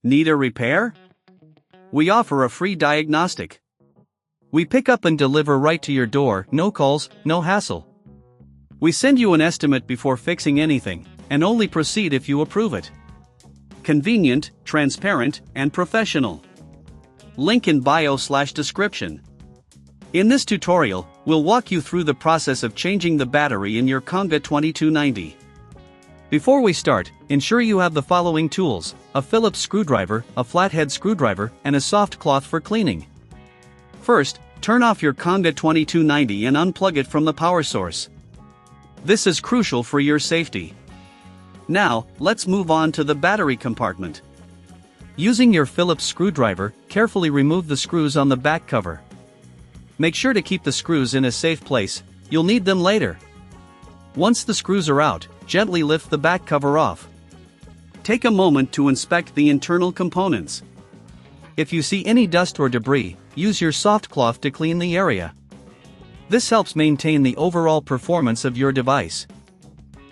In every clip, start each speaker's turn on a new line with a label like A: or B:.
A: Need a repair? We offer a free diagnostic. We pick up and deliver right to your door, no calls, no hassle. We send you an estimate before fixing anything, and only proceed if you approve it. Convenient, transparent, and professional. Link in bio/description. In this tutorial, we'll walk you through the process of changing the battery in your Conga 2290. Before we start, ensure you have the following tools: a Phillips screwdriver, a flathead screwdriver, and a soft cloth for cleaning. First, turn off your Conga 2290 and unplug it from the power source. This is crucial for your safety. Now, let's move on to the battery compartment. Using your Phillips screwdriver, carefully remove the screws on the back cover. Make sure to keep the screws in a safe place, you'll need them later. Once the screws are out, gently lift the back cover off. Take a moment to inspect the internal components. If you see any dust or debris, use your soft cloth to clean the area. This helps maintain the overall performance of your device.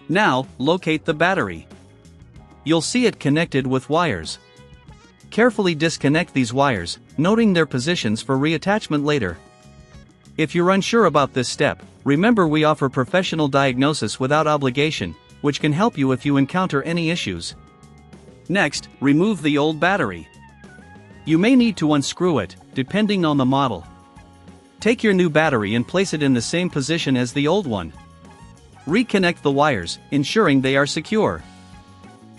A: Now, locate the battery. You'll see it connected with wires. Carefully disconnect these wires, noting their positions for reattachment later. If you're unsure about this step, remember we offer professional diagnosis without obligation, which can help you if you encounter any issues. Next, remove the old battery. You may need to unscrew it, depending on the model. Take your new battery and place it in the same position as the old one. Reconnect the wires, ensuring they are secure.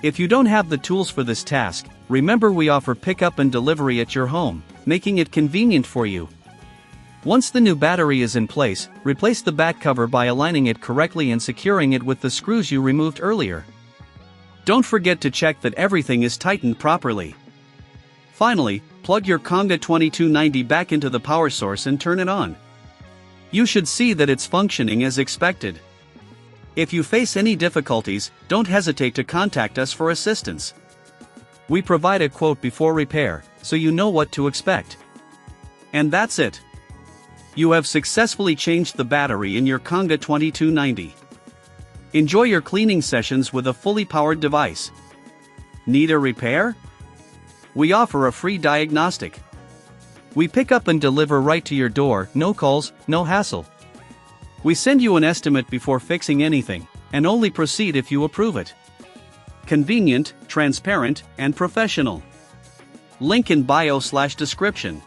A: If you don't have the tools for this task, remember we offer pickup and delivery at your home, making it convenient for you. Once the new battery is in place, replace the back cover by aligning it correctly and securing it with the screws you removed earlier. Don't forget to check that everything is tightened properly. Finally, plug your Conga 2290 back into the power source and turn it on. You should see that it's functioning as expected. If you face any difficulties, don't hesitate to contact us for assistance. We provide a quote before repair, so you know what to expect. And that's it. You have successfully changed the battery in your Conga 2290. Enjoy your cleaning sessions with a fully powered device. Need a repair? We offer a free diagnostic. We pick up and deliver right to your door, no calls, no hassle. We send you an estimate before fixing anything, and only proceed if you approve it. Convenient, transparent, and professional. Link in bio/description.